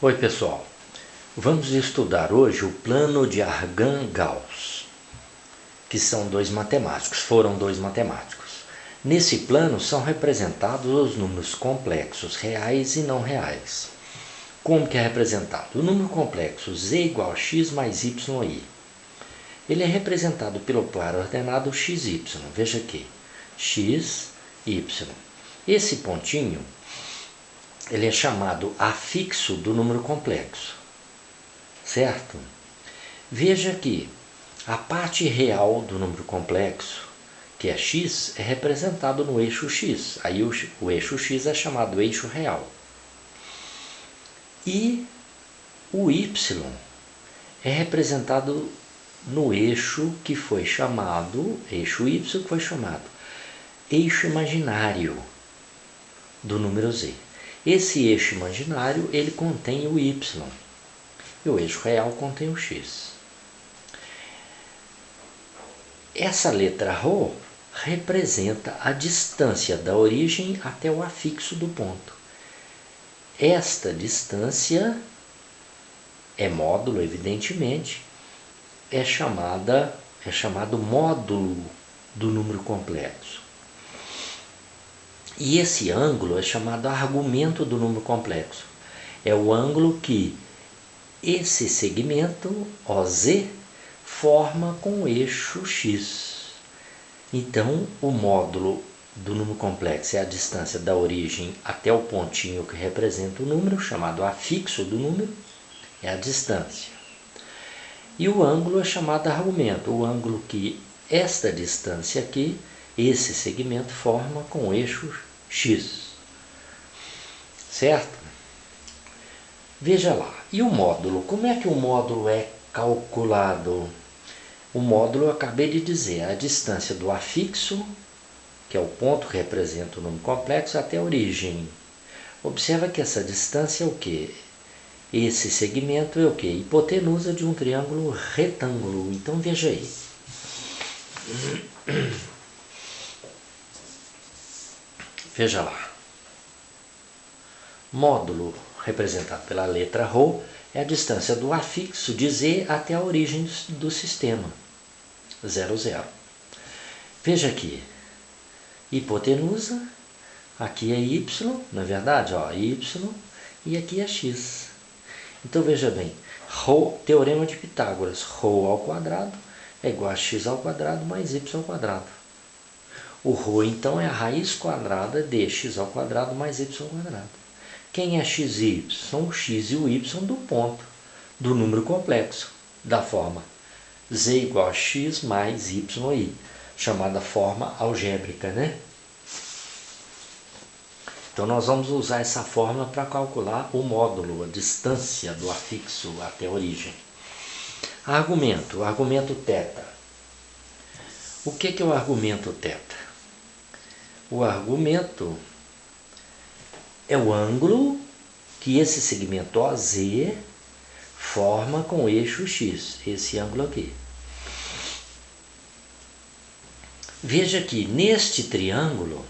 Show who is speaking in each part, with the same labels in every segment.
Speaker 1: Oi pessoal, vamos estudar hoje o plano de Argand-Gauss, que foram dois matemáticos. Nesse plano são representados os números complexos reais e não reais. Como que é representado? O número complexo z igual a x mais y. Ele é representado pelo par ordenado xy. Veja aqui, x, y. Esse pontinho ele é chamado afixo do número complexo, certo? Veja que a parte real do número complexo, que é x, é representado no eixo x. Aí o eixo x é chamado eixo real. E o y é representado no eixo que foi chamado, eixo y que foi chamado eixo imaginário do número z. Esse eixo imaginário ele contém o y e o eixo real contém o x. Essa letra ρ representa a distância da origem até o afixo do ponto. Esta distância é módulo, evidentemente, é chamado módulo do número complexo. E esse ângulo é chamado argumento do número complexo. É o ângulo que esse segmento, OZ, forma com o eixo x. Então, o módulo do número complexo é a distância da origem até o pontinho que representa o número, chamado afixo do número, é a distância. E o ângulo é chamado argumento, o ângulo que esta distância aqui, esse segmento, forma com o eixo x. Certo? Veja lá. E o módulo? Como é que o módulo é calculado? O módulo, eu acabei de dizer, é a distância do afixo, que é o ponto que representa o número complexo, até a origem. Observa que essa distância é o quê? Esse segmento é o quê? Hipotenusa de um triângulo retângulo. Então veja aí. Veja lá. Módulo, representado pela letra ρ, é a distância do afixo de z até a origem do sistema, 0, 0. Veja aqui, hipotenusa, aqui é y, na verdade, ó, y, e aqui é x. Então veja bem, teorema de Pitágoras, ρ ao quadrado é igual a x ao quadrado mais y ao quadrado. O ρ, então, é a raiz quadrada de x ao quadrado mais y ao quadrado. Quem é x e y? São o x e o y do ponto, do número complexo, da forma z igual a x mais yi, chamada forma algébrica, né? Então, nós vamos usar essa fórmula para calcular o módulo, a distância do afixo até a origem. Argumento, argumento θ. O que é o argumento θ? O argumento é o ângulo que esse segmento OZ forma com o eixo x, esse ângulo aqui. Veja que neste triângulo,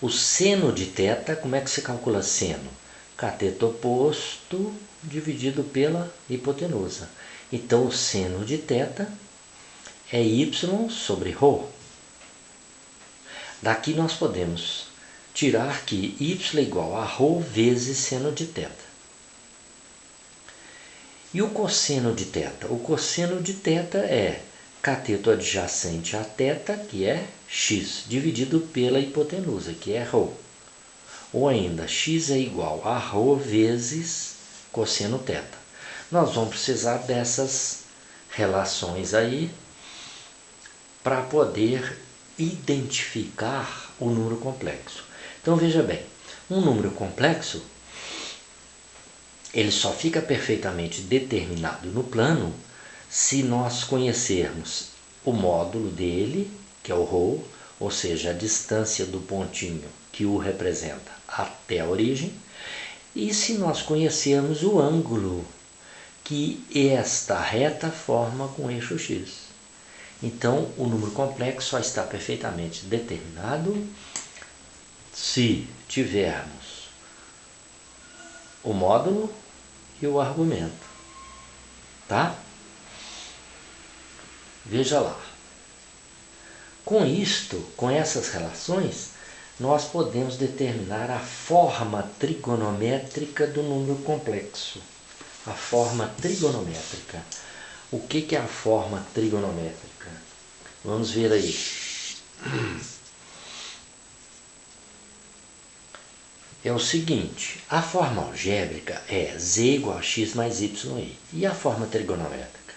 Speaker 1: o seno de θ, como é que se calcula seno? Cateto oposto dividido pela hipotenusa. Então, o seno de θ é y sobre ρ. Daqui nós podemos tirar que y é igual a ρ vezes seno de θ. E o cosseno de θ? O cosseno de θ é cateto adjacente a θ, que é x, dividido pela hipotenusa, que é ρ. Ou ainda, x é igual a ρ vezes cosseno θ. Nós vamos precisar dessas relações aí para poder identificar o número complexo. Então veja bem, um número complexo ele só fica perfeitamente determinado no plano se nós conhecermos o módulo dele, que é o ρ, ou seja, a distância do pontinho que o representa até a origem, e se nós conhecermos o ângulo que esta reta forma com o eixo x. Então, o número complexo só está perfeitamente determinado se tivermos o módulo e o argumento. Tá? Veja lá. Com essas relações, nós podemos determinar a forma trigonométrica do número complexo. A forma trigonométrica. O que é a forma trigonométrica? Vamos ver aí. É o seguinte, a forma algébrica é z igual a x mais y. E a forma trigonométrica?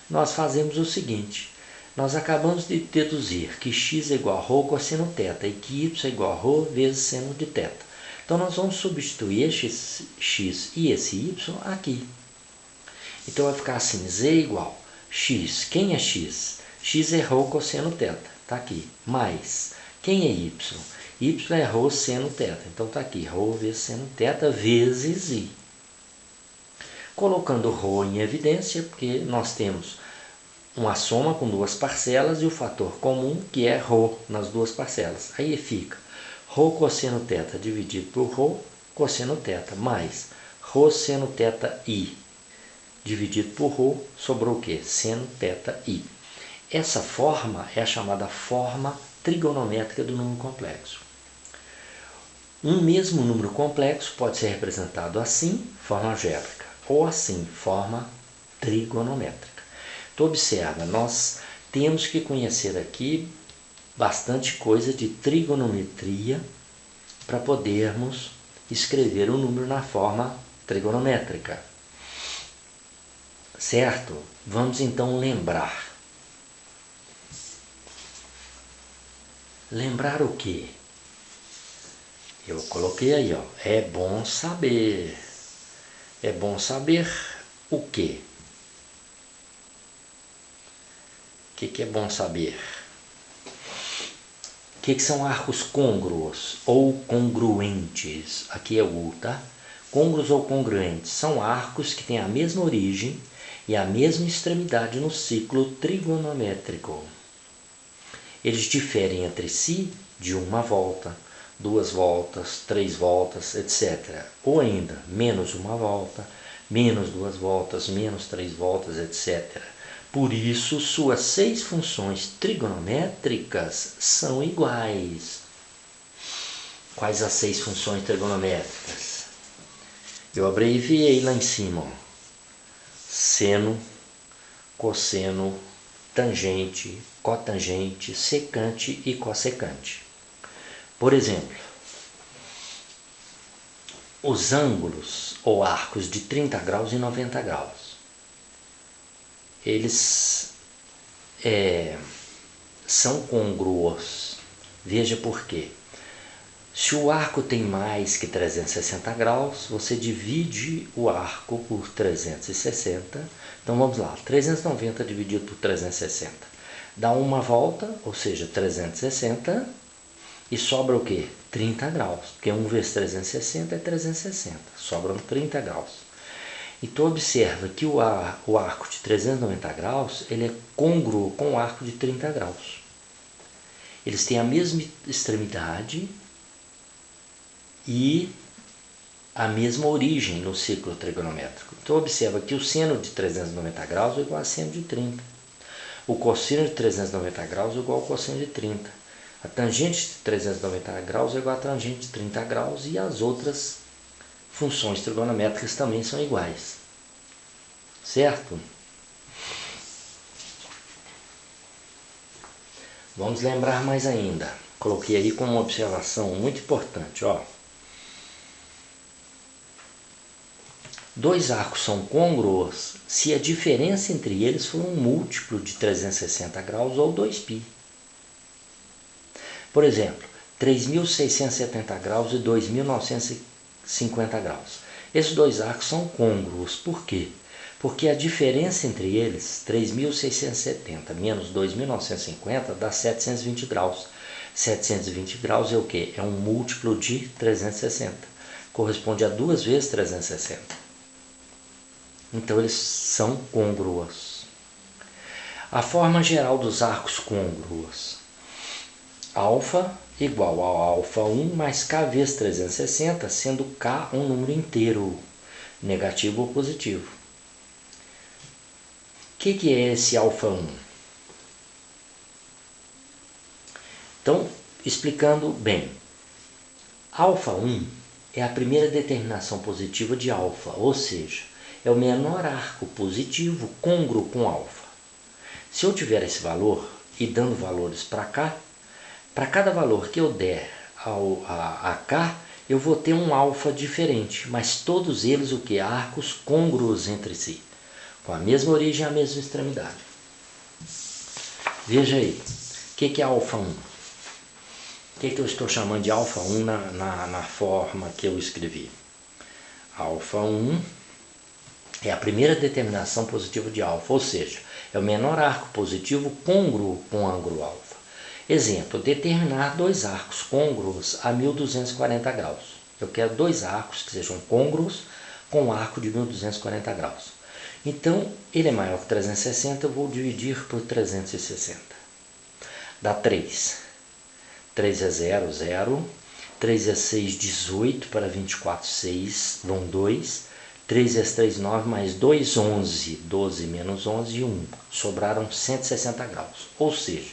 Speaker 1: Nós fazemos o seguinte, nós acabamos de deduzir que x é igual a ρ cosseno θ e que y é igual a ρ vezes seno de θ. Então nós vamos substituir esse x e esse y aqui. Então vai ficar assim, z igual x. Quem é x? X é ρ cosseno θ, está aqui. Mais, quem é y? Y é ρ seno θ, então está aqui, ρ vezes seno θ vezes i. Colocando ρ em evidência, porque nós temos uma soma com duas parcelas e o fator comum, que é ρ nas duas parcelas. Aí fica ρ cosseno θ dividido por ρ cosseno θ, mais ρ seno θ i dividido por ρ, sobrou o quê? Seno θ i. Essa forma é a chamada forma trigonométrica do número complexo. Um mesmo número complexo pode ser representado assim, forma algébrica, ou assim, forma trigonométrica. Então, observa, nós temos que conhecer aqui bastante coisa de trigonometria para podermos escrever o número na forma trigonométrica. Certo? Vamos então lembrar. Lembrar o quê? Eu coloquei aí, ó, é bom saber. É bom saber o quê? O que é bom saber? O que são arcos côngruos ou congruentes? Aqui é o U, tá? Côngruos ou congruentes são arcos que têm a mesma origem e a mesma extremidade no ciclo trigonométrico. Eles diferem entre si de uma volta, 2 voltas, 3 voltas, etc. Ou ainda, menos uma volta, menos 2 voltas, menos 3 voltas, etc. Por isso, suas 6 funções trigonométricas são iguais. Quais as 6 funções trigonométricas? Eu abreviei lá em cima. Ó. Seno, cosseno, tangente, cotangente, secante e cossecante. Por exemplo, os ângulos ou arcos de 30 graus e 90 graus, eles são congruos. Veja por quê. Se o arco tem mais que 360 graus, você divide o arco por 360. Então vamos lá, 390 dividido por 360. Dá uma volta, ou seja, 360, e sobra o quê? 30 graus, porque 1 vezes 360 é 360, sobram 30 graus. Então observa que o arco de 390 graus ele é congruo com o arco de 30 graus. Eles têm a mesma extremidade e a mesma origem no ciclo trigonométrico. Então observa que o seno de 390 graus é igual a seno de 30. O cosseno de 390 graus é igual ao cosseno de 30. A tangente de 390 graus é igual a tangente de 30 graus e as outras funções trigonométricas também são iguais. Certo? Vamos lembrar mais ainda. Coloquei aí como uma observação muito importante, ó. 2 arcos são congruos se a diferença entre eles for um múltiplo de 360 graus ou 2π. Por exemplo, 3.670 graus e 2.950 graus. Esses 2 arcos são congruos. Por quê? Porque a diferença entre eles, 3.670 menos 2.950, dá 720 graus. 720 graus é o quê? É um múltiplo de 360. Corresponde a 2 vezes 360. Então eles são congruos. A forma geral dos arcos côngruos. Alfa igual ao alfa 1 mais k vezes 360, sendo k um número inteiro. negativo ou positivo. O que é esse alfa 1? Então, explicando bem, alfa 1 é a primeira determinação positiva de alfa, ou seja, é o menor arco positivo côngruo com alfa. Se eu tiver esse valor e dando valores para cá, para cada valor que eu der a cá, eu vou ter um alfa diferente, mas todos eles o que? Arcos côngruos entre si, com a mesma origem e a mesma extremidade. Veja aí, o que é alfa 1? O que eu estou chamando de alfa 1 na forma que eu escrevi? Alfa 1 é a primeira determinação positiva de alfa, ou seja, é o menor arco positivo côngruo com ângulo alfa. Exemplo, determinar dois arcos côngruos a 1240 graus. Eu quero dois arcos que sejam côngruos com um arco de 1240 graus. Então, ele é maior que 360, eu vou dividir por 360. Dá 3. 3 é 0, 0. 3 é 6, 18, para 24, 6, vão 2. 3 vezes 3, 9, mais 2, 11. 12 menos 11 e 1. Sobraram 160 graus. Ou seja,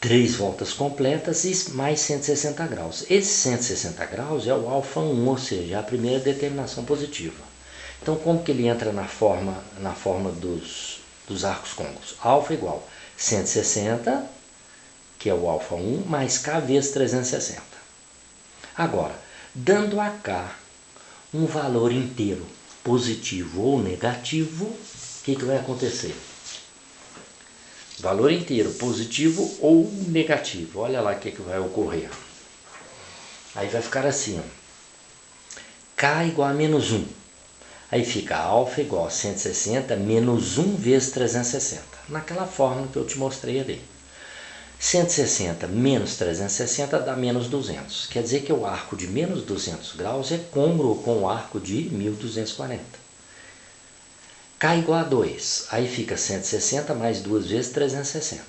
Speaker 1: 3 voltas completas e mais 160 graus. Esse 160 graus é o alfa 1, ou seja, é a primeira determinação positiva. Então, como que ele entra na forma dos arcos côngruos? Alfa igual 160, que é o alfa 1, mais K vezes 360. Agora, dando a K um valor inteiro, positivo ou negativo, o que vai acontecer? Valor inteiro, positivo ou negativo. Olha lá o que vai ocorrer. Aí vai ficar assim, ó. K igual a menos 1. Aí fica alfa igual a 160 menos 1 vezes 360. Naquela fórmula que eu te mostrei ali. 160 menos 360 dá menos 200. Quer dizer que o arco de menos 200 graus é côngruo com o arco de 1240. K igual a 2, aí fica 160 mais 2 vezes 360.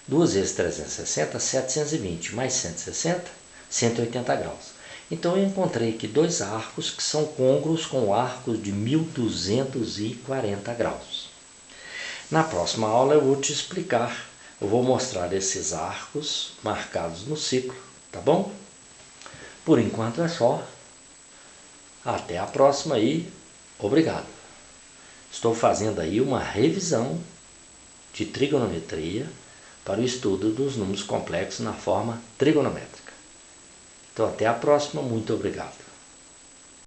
Speaker 1: 2 vezes 360, 720, mais 160, 180 graus. Então eu encontrei aqui dois arcos que são côngruos com arcos de 1240 graus. Na próxima aula eu vou te explicar, eu vou mostrar esses arcos marcados no ciclo, tá bom? Por enquanto é só. Até a próxima e obrigado. Estou fazendo aí uma revisão de trigonometria para o estudo dos números complexos na forma trigonométrica. Então, até a próxima. Muito obrigado.